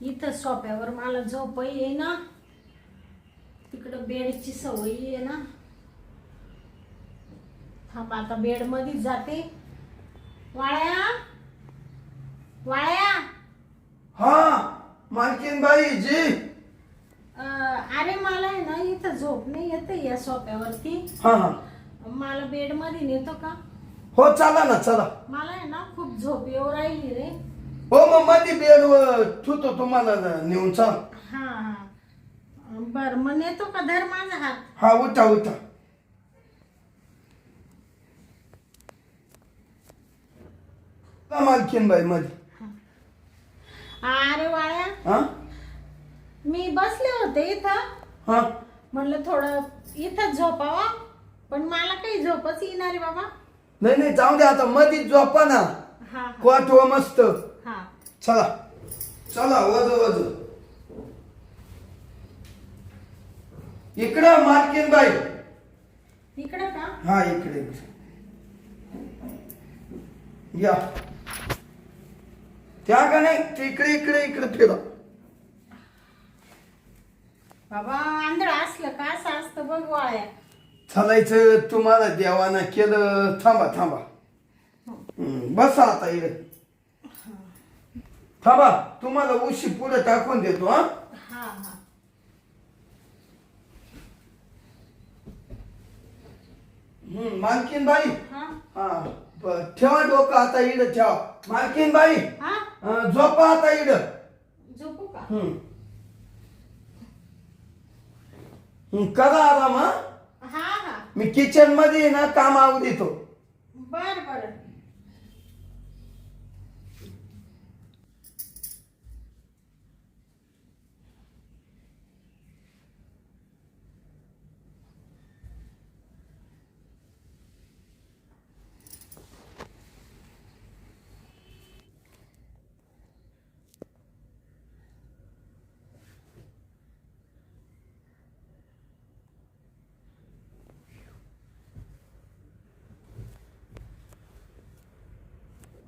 इथं सोप्यावर मला झोप येईना, तिकडं बेडची सवय आहे ना. थांब आता बेड मध्ये जाते. वाळ्या वाळ्या. हा मालकीन बाई जी. अरे मला आहे ना इथं झोप नाही येते या सोप्यावरती. हा हा मला बेड मध्ये नेतो का? हो चला ना चला. मला आहे ना खूप झोप येऊ राहिली रे. हो मग मध्ये बेडवर ठेवतो तुम्हाला नेऊन चाल. हा हा बर मग नेतो का? धर माझा हात. हा उठा उठा. मालकीन बाई मध्ये. अरे वाळ्या, हा मी बसले होते इथं. हा म्हणलं थोडं इथं झोपावा, पण मला काही झोपच येणार रे बाबा. नाही नाही जाऊ दे आता मध्ये झोपा ना. हा वाटव मस्त. हा चला चला वज वज. इकडं मालकीन बाई. इकडं का? हा इकडे इकडे. या त्या का नाही इकडे इकडे इकडे फिरा. बाबा आंधळा असलं का असं असतं बघ वाळ्या. चालायचं तुम्हाला देवानं केलं. थांबा थांबा. बसा आता इकडे. थांबा तुम्हाला उशी पुढे टाकून देतो. हा हा हा मालकीन बाई. हा हा ठेवा डोकं आता इकडे ठेवा. मालकीन बाई हा झोपा आता इकडे. झोपू का? करा आराम. हा हा हा मी किचन मध्ये ना काम आवड देतो. बर बर.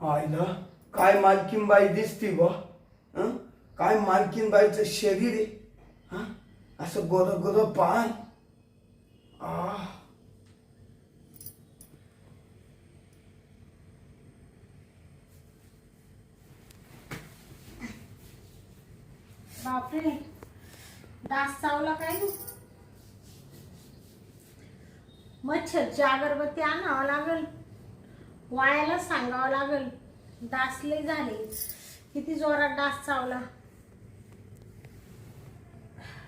आईला काय मालकीन बाई दिसती बा. काय मालकीन बाईचं शरीर आहे. हा असं गोर गोर पान. बापरे, डास चावला काय तू? मच्छरची अगरबत्ती आणावं लागल. वाळ्याला सांगावं लागल. डास लय झाले. किती जोरात डास चावला.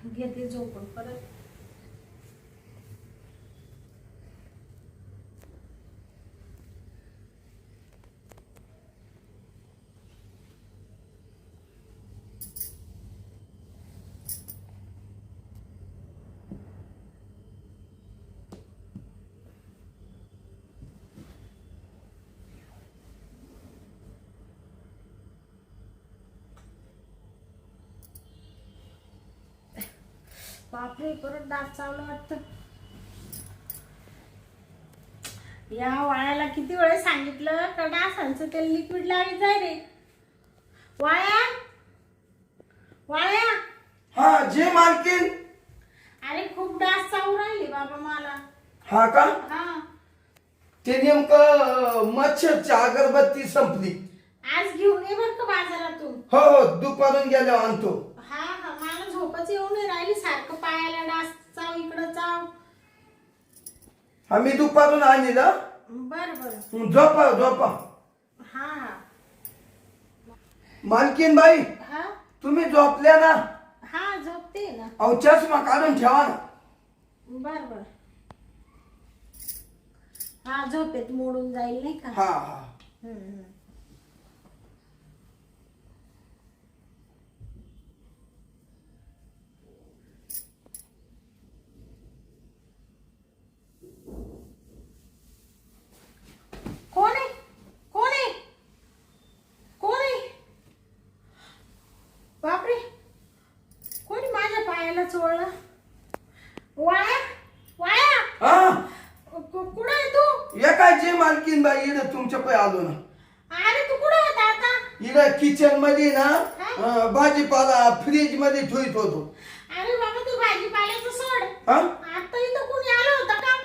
घेते झोपून परत. बापरे, परत डास चावला वाटतं. या वाळ्याला किती वेळ सांगितलं का डासांचं ते लिक्विड लावी जाय रे. वाळ्या वाळ्या. हा जे मालकीन. अरे खूप डास चावू राहिले बाबा मला. हा का हा ते नेमकं मच्छरची अगरबत्ती संपली. आज घेऊन ये बर का बाजारातून. हो हो दुपारून गेल्यावर आणतो. हा हा मला झोपच येऊन नाही राहिली. सारखं पायाला डास चाव इकडं चाव. आम्ही दुपारून आणलं. बर बर. झोपा झोपा. हा हा मालकीन बाई हा तुम्ही झोपल्या ना. हा झोपते ना. अहो चष्मा काढून ठेवा ना. बर बर. हा झोपेत मोडून जाईल नाही का? हा हा हम्म. कोण आहे? कोण आहे? कोण आहे? बापरे, कोणी माझ्या पायाला चोळलं? वाया वाया. हा कुठं आहे तू? या काय जे मालकीन बाई इकडे तुमच्या पाय आलो ना. अरे तू कुठं होता आता? इकडे किचन मध्ये ना हा भाजीपाला फ्रीज मध्ये ठेवत होतो. अरे बाबा तू भाजीपाल्याचं सोड. हा? आता इथं कोणी आलं होतं का?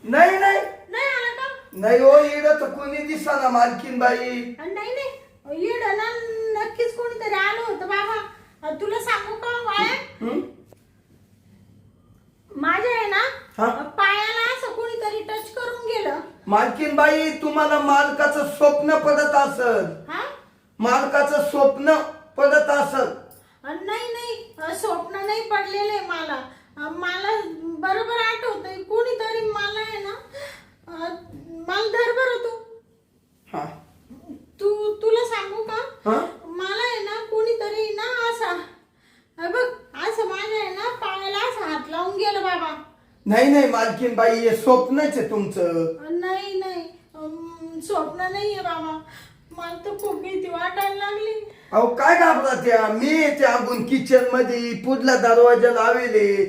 नाही नाही नाही आलं का? नाही हो, इकडं तर कोणी दिसना मालकीन बाई. नाही नाही येडं ना, नक्कीच कोणीतरी आलं होतं बाबा. तुला सांगू का वाया, माझ्या आहे हा? ना पायाला असं कोणीतरी टच करून गेलं. मालकीन बाई, तुम्हाला मालकाचं स्वप्न पडत असत. हा? मालकाचं स्वप्न पडत असत. नाही नाही स्वप्न नाही पडलेले मला. मला बरोबर आठवतंय कोणीतरी मला आहे ना, मला धर बरं तू. हा तुला सांगू का, हा? मला आहे ना कोणीतरी ना असा बघ असं माझ्या आहे ना पायाला असं हात लावून गेलं बाबा. नाही नाही मालकीन बाई, हे स्वप्नच आहे तुमचं. नाही नाही स्वप्न नाहीये बाबा. मला तर खूप भीती वाटायला लागली. अहो काय घाबरा त्या, मी त्या अगून किचन मध्ये पुढला दरवाजा लावेले.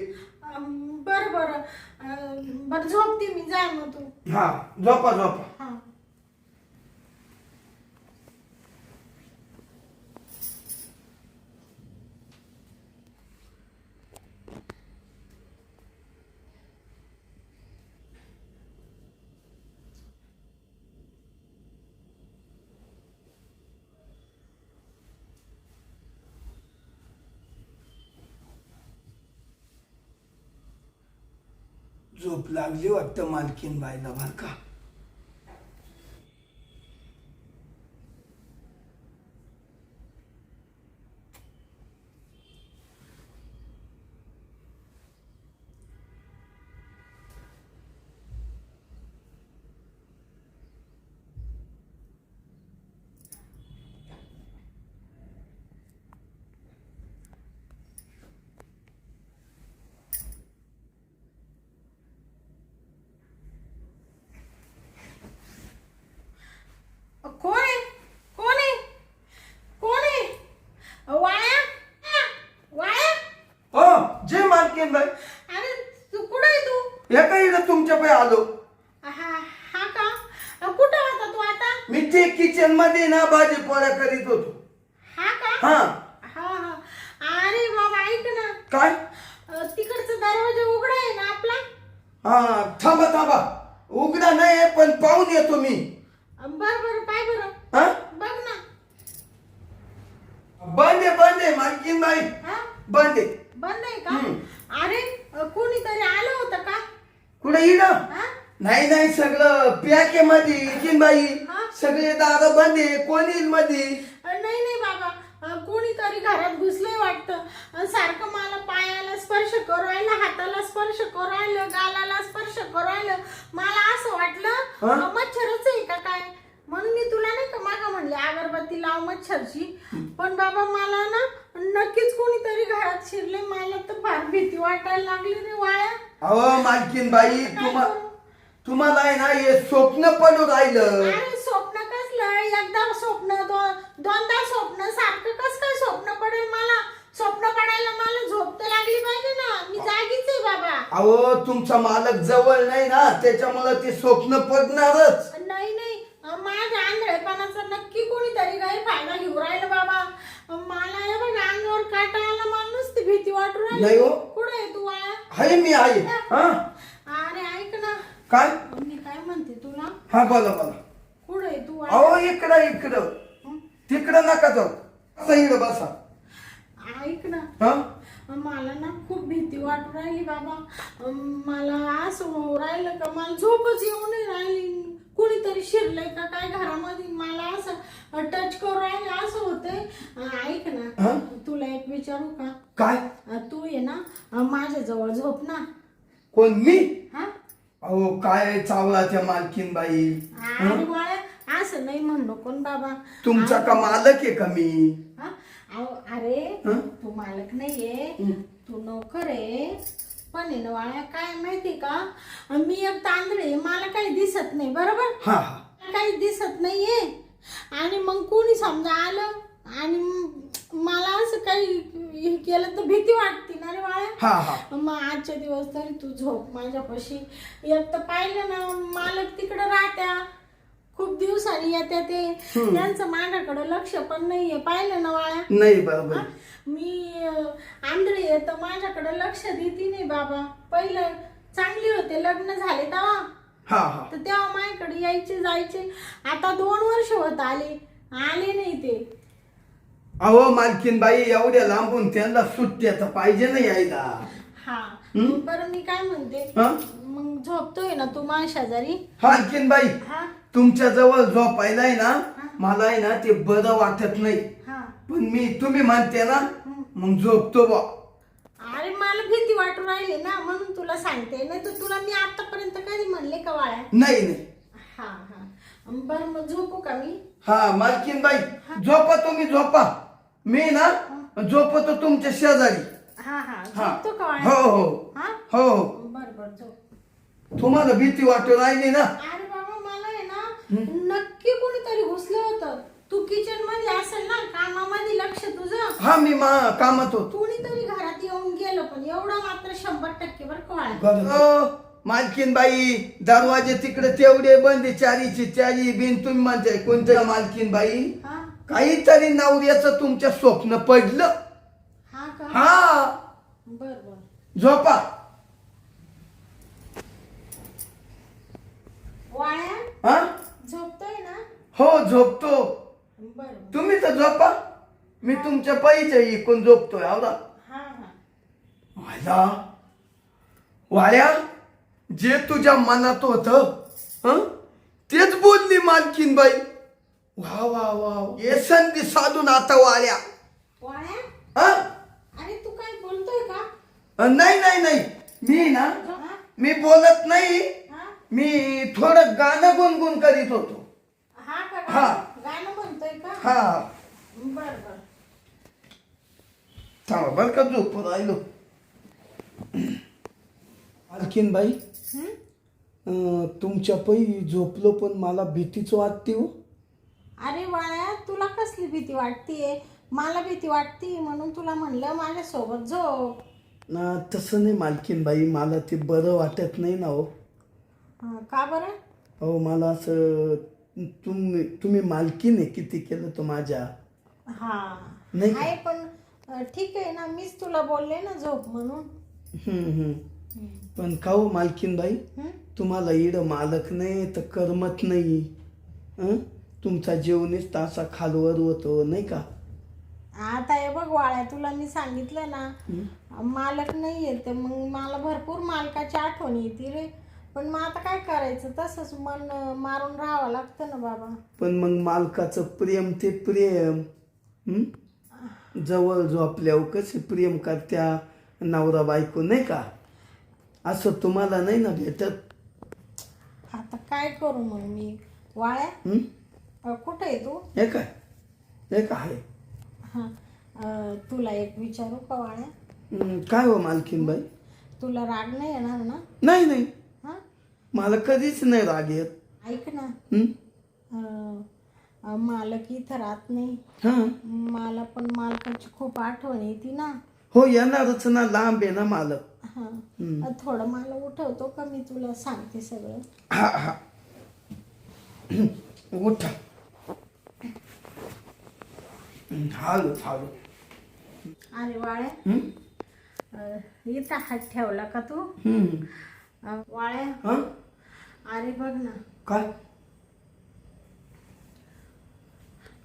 बरं बरं बरं झोपते मी, जाय मग तू. हा झोपा झोपा. हा. झोप लागली वाटतं मालकीन बाईला बर का. कोण आहे? कोण आहे? कोण आहे? वाया वाया. हो जे मालकीन बाई, अरे तू कुठं आहे तू? हे काही तुमच्या पाय आलो. हा हा का? कुठं होता तू आता? मी ते किचन मध्ये ना भाजीपोळ्या करीत होतो. हा का? हा हा हा. अरे बाबा ऐक ना, काय? तिकडचा दरवाजा उघडा आहे ना आपला? हा थांबा थांबा, उघडा नाही पण पाहून येतो मी. बर बर पाय बरं. हा बघ ना. बंद आहे मालकीन बाई, हा बंद आहे. बंद आहे का? हम्म. अरे कोणीतरी आलं होतं का? कुठे इकडं? हा नाही नाही, सगळं पॅके मध्ये किन बाई, हा? सगळे दार बंद आहे. कोणी मध्ये? नाही नाही बाबा, कोणीतरी घरात घुसलंय वाटतं. सारखं मला पायाला स्पर्श करू राहिलं, हाताला स्पर्श करू राहिलं, गालाला स्पर्श करू राहिलं. मला असं हा? वाटलं मच्छरच आहे का काय, म्हणून मी तुला नाही का मागा म्हणले अगरबत्ती लाव मच्छरची. पण बाबा मला ना नक्कीच कोणीतरी घरात शिरले. मला तर फार भीती वाटायला लागली रे वाया. अहो मालकीन बाई, काय करू? तुम्हाला आहे ना हे स्वप्न पडून राहिलं. अरे स्वप्न कसलं, एकदा स्वप्न दोनदा स्वप्न, सारखं कस काय स्वप्न पडेल मला? स्वप्न पडायला मला झोप तर लागली पाहिजे ना, मी जागीच आहे बाबा. अहो तुमचा मालक जवळ नाही ना, त्याच्यामुळे ते स्वप्न पडणारच. नाही नाही माझ्या आंधळेपणाचा नक्की कोणीतरी गैरफायदा घेऊ राहिलं बाबा. मला हे बघ अंगावर काटा आला, मला नुसती भीती वाटू नाही राहिली. हो. कुठे आहे तू वाया? आहे मी आहे. हा अरे ऐक ना, काय? मी काय म्हणते तुला, हा बोला बोला. कुठे आहे तू वाया? अहो इकडं तिकडं नका जाऊ, असं इकडं बसा. ऐक ना, हा मला ना खूप भीती वाटू राहिली बाबा. मला असं होऊ राहिलं का मला झोपच येऊ नाही राहिली. कुणीतरी शिरलंय का काय घरामध्ये, मला असं टच करू राहिले असं होतंय. ऐक हा? ना, तुला एक विचारू का? काय? तू ये ना माझ्या जवळ झोप ना. कोण मी? हा? अहो काय चावला त्या मालकीन बाई. अरे बाळा, असं नाही म्हणलो कोण बाबा. तुमचा का मालक आहे का मी? हा? अरे हं? तू मालक नाहीये, तू नोकर आहे. पण आहे ना वाळ्या, काय माहिती का, मी एक तांदळे, मला काही दिसत नाही बरोबर, हा हा काही दिसत नाहीये. आणि मग कोणी समजा आलं आणि मला असं काही हे केलं तर भीती वाटते ना रे वाळ्या. हा हा मग आजच्या दिवस तरी तू झोप माझ्यापाशी. एक तर पाहिलं ना मालक तिकडं राहत्या, खूप दिवसांनी दिवसांनी येते ते त्यांचं माझ्याकडे लक्ष पण नाहीये. पाहिलं ना वाळ्या, नाही बरोबर. मी आंधळी आहे तर माझ्याकडे लक्ष देती नाही बाबा. पहिलं चांगली होते, लग्न झाले तेव्हा हा हा तर तेव्हा माझ्याकडे यायचे जायचे. आता 2 वर्ष होत आले नाही ते. अहो मालकीन बाई, एवढ्या लांबून त्यांना सुट्ट्याचं पाहिजे ना यायला. हा बरं मी काय म्हणते, हा? मग झोपतोय ना तू माझ्या शेजारी? मालकीन बाई, हा तुमच्या जवळ झोपायलाय ना, मला आहे ना ते बरं वाटत नाही. हा. पण तुम्ही म्हणते ना, मग झोपतो बा. अरे मला भीती वाटून राहिली ना म्हणून तुला सांगते, नाही तर तुला मी आतापर्यंत कधी म्हणले का वाळ्या? नाही नाही. हा हा बरं मग झोपू का मी? हा मालकीन बाई, झोपा तुम्ही झोपा. मी ना झोपतो तुमच्या शेजारी. हा हा हा. झोपतो का वाळ्या? हो हो हा हो हो. बरं बरं झोप. तुम्हाला भीती वाटू राहिली ना? अरे बाबा मला आहे ना नक्की कोणीतरी घुसलं होतं. तू किचन मध्ये असेल ना, कामामध्ये लक्ष तुझं. हा मी कामात होतो. कोणीतरी घरात येऊन गेलं, पण एवढं मात्र 100% बरं का वाळ्या. मालकीन बाई, दरवाजे तिकडे तेवढे बंद, चारीची चारी बिन. तुम्ही म्हणताय कोणत्या मालकीन बाई? हा काहीतरी नवऱ्याचं तुमच्या स्वप्न पडलं. हा का? हा बर बर. झोपा. वाळ्या हा झोपतोय ना? हो झोपतो. बर तुम्ही तर झोपा, मी तुमच्या पायीच्या इकून झोपतोय. आवडा हा हा. वाया वाया, जे तुझ्या मनात होत तेच बोलली मालकीन बाई. वा वा वा, हे संधी साधून आता वाळ्या. वाळ्या हा? अरे तू काय बोलतोय का? नाही नाही नाही, मी ना हा? मी बोलत नाही. हा? मी थोडं गाणं गुणगुण करीत होतो. हा का? हा. गाणं म्हणतोय का? हा बर बर. थांबा बर का, झोप राहिलो. मालकीन बाई, तुमच्या पै झोपलो पण मला भीतीच वाटते हो. अरे वाळ्या, तुला कसली भीती वाटतीये? मला भीती वाटती म्हणून तुला म्हणलं माझ्या सोबत झोप. तसं नाही मालकीन बाई, मला ते बरं वाटत नाही ना हो. का बरं? अहो मला असं तुम्ही मालकीन आहे किती केलं तर माझ्या. हा नाही का? आहे पण ठीक आहे ना, मीच तुला बोलले ना झोप म्हणून. हम्म. पण का हो मालकीन बाई, हम्म? तुम्हाला इड मालक नाही तर करमत नाही. तुमचा जीवनीच तासा खालवर होतो नाही का? आता हे बघ वाळ्या, तुला मी सांगितलं ना मालक नाहीये तर मग मला भरपूर मालकाची आठवण येते रे. पण मग आता काय करायचं, तसंच मन मारून राहावं लागतं ना बाबा. पण मग मालकाचं प्रेम ते प्रेम. जवळ झोपल्यावर कसे प्रेम करत्या नवरा बायको नाही का? असं तुम्हाला नाही ना भेटत. आता काय करू मग मी वाळ्या? कुठे आहे तू? हे काय आहे? हा तुला एक विचारू का वाळ्या? काय हो मालकीन बाई? तुला राग नाही येणार ना? नाही नाही, हा मला कधीच नाही राग येत. ऐक ना, मालक इथं राहत नाही. हा मला पण मालकाची खूप आठवण येते ना. हो येणारच ना, लांब आहे ना मालक. हा थोडं मला उठवतो का? मी तुला सांगते सगळं. हा हा उठा. Hello hello. अरे वाळ्या, इथं हात ठेवला का तू? वाळ्या, हा अरे बघ ना, काय?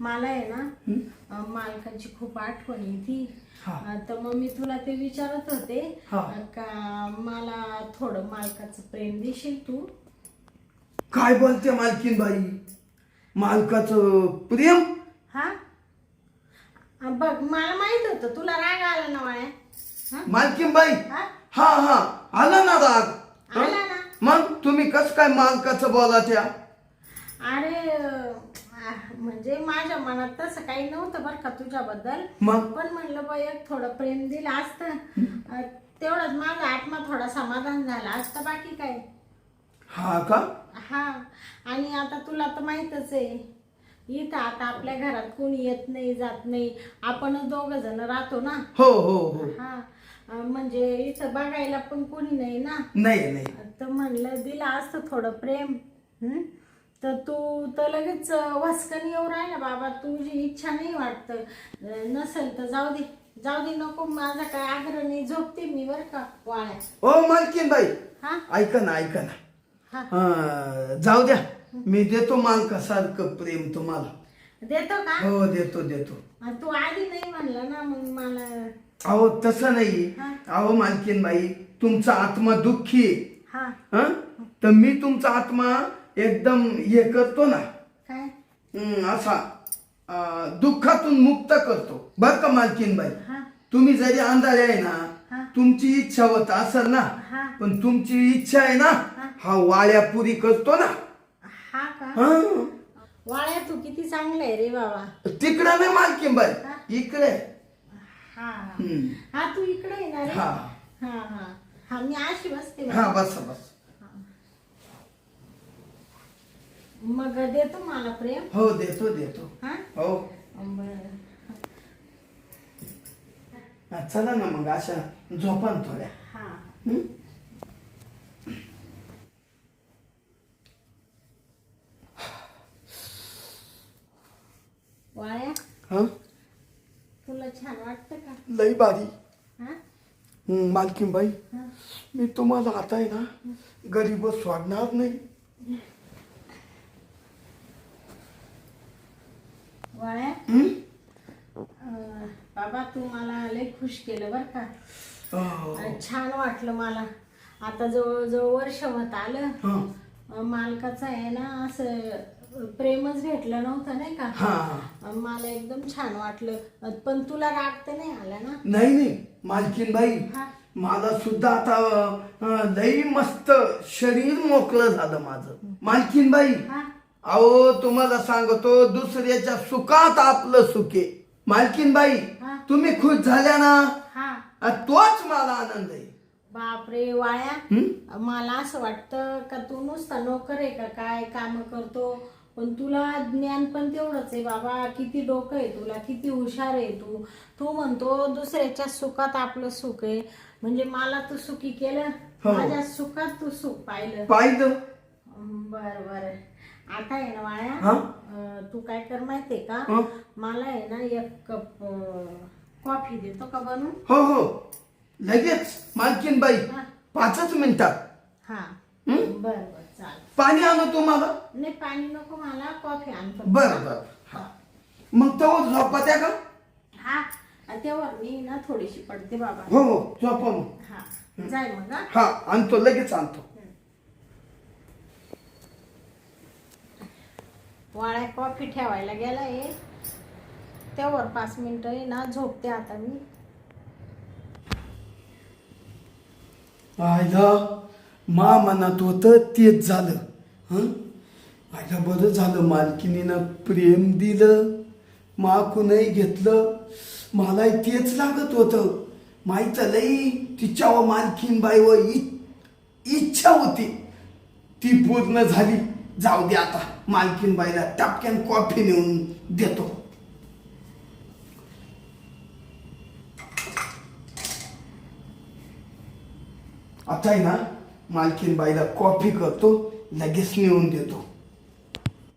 मला आहे ना मालकाची खूप आठवण येते. तर मग मी तुला ते विचारत होते का मला थोडं मालकाचं प्रेम देशील तू? काय बोलते मालकीन बाई? मालकाचं प्रेम? हा बघ, मला माहित होतं तुला राग आला ना वाळ्या. मालकीन बाई, हा हा आला ना राग. आला ना. मग तुम्ही कस काय मालकाचं बोला त्या? अरे म्हणजे माझ्या मनात तसं काही नव्हतं बरं का तुझ्याबद्दल. मग पण म्हणलं बाई एक थोडं प्रेम दिलं असतं, तेवढंच माझा आत्मा थोडा समाधान झाला असतं, बाकी काय. हा का? हा आणि आता तुला तर माहीतच आहे, इथं आता आपल्या घरात कोणी येत नाही जात नाही, आपणच 2 जण राहतो ना. हो हो हो. हा म्हणजे इथं बघायला पण कोणी नाही ना. नाही नाही. तर म्हणलं दिलं असतं थोडं प्रेम. तर तू तर लगेच वासकन येऊ राहिला बाबा. तुझी इच्छा नाही वाटतं. नसेल तर जाऊ दे नको. माझा काय आग्रह नाही. झोपते मी बरं का वाळ्या. ओ मालकीन बाई, हा ऐका ना हा जाऊ द्या, मी देतो मालकासारखं प्रेम तुम्हाला. देतो का? हो देतो. तू आधी नाही म्हणलं ना मग मला. अहो तसं नाही. हा. अहो मालकीन बाई, तुमचा आत्मा दुःखी आहे. हा हं? तर मी तुमचा आत्मा एकदम हे करतो ना, काय असा दुःखातून मुक्त करतो बर का मालकीन बाई. हा तुम्ही जरी अंधारे आहे ना, हा. तुमची इच्छा होत असेल ना, हा पण तुमची इच्छा आहे ना, हा वाळ्या पुरी करतो ना. हा का? हं. वाळ्या तू किती चांगलं आहे रे बाबा. तिकडं नाही मालकीन बाई, हा. इकडे. हा हं. हा तू इकडे येणार रे? हा हा हा हा मी अशी बसते हा बाबा. बस. मग देतो मला प्रेम. हो देतो. हा हो बरं. चला ना मग अशा झोपा ना थोड्या. हा हं? वाळ्या हं? तुला छान वाटतं का? लई भारी. हा मालकीन बाई, हा मी तुम्हाला आता आहे ना गरीब सोडणार नाही. वाळ्या हं? बाबा तू मला लय खुश केलं बर का. हो. छान वाटलं मला. आता जवळ वर्ष होत आलं. हं. मालकाचं आहे ना असं प्रेमच भेटलं नव्हतं नाही का. हा. मला एकदम छान वाटलं. पण तुला राग तर नाही आला ना? नाही मालकीन बाई, हा मला सुद्धा आता लई मस्त शरीर मोकळं झालं माझं. मालकीन बाई, हा अहो तुम्हाला सांगतो, दुसऱ्याच्या सुखात आपलं सुख आहे. मालकीन बाई, हा. तुम्ही खुश झाल्या ना, हा तोच मला आनंद आहे. बापरे वाळ्या, हं? मला असं वाटतं का तू नुसता नोकर आहे का काय काम करतो. पण तुला ज्ञान पण तेवढंच आहे बाबा. किती डोकं आहे तुला, किती हुशार आहे तू म्हणतो दुसऱ्याच्या सुखात आपलं सुख आहे. म्हणजे मला तू सुखी केलं. हो. माझ्या सुखात तू सुख पाहिलं. बर आता आहे ना वाळ्या, हा? तू काय कर माहितीये का, हं? मला आहे ना 1 कप कॉफी देतो का बनवून? हो लगेच मालकीन बाई, हा 5च मिनिटात. हा हं? बर चाल. पाणी आणू तुम्हाला? नाही पाणी नको मला, कॉफी आणतो. बरं. हा. मग तेव्हा झोपा त्या का? हा तेव्हा मी ना थोडीशी पडते बाबा. हो झोपा मग. हा जाय मग. हा हा आणतो, लगेच आणतो. वाळ्या कॉफी ठेवायला गेलाय. तेव्हा 5 मिनिटं आहे ना झोपते आता मी. आयला मा मनात होतं तेच झालं. हं? आयला बरं झालं मालकिनीनं प्रेम दिलं, माकूनही घेतलं. मला तेच लागत होतं. माहीत लई तिच्यावर मालकीन बाईवर इच्छा होती, ती पूर्ण झाली. जाऊ दे आता, मालकीन बाईला टपक्यान कॉफी नेऊन देतो. आता आहे ना मालकीन बाईला कॉफी करतो, लगेच नेऊन देतो.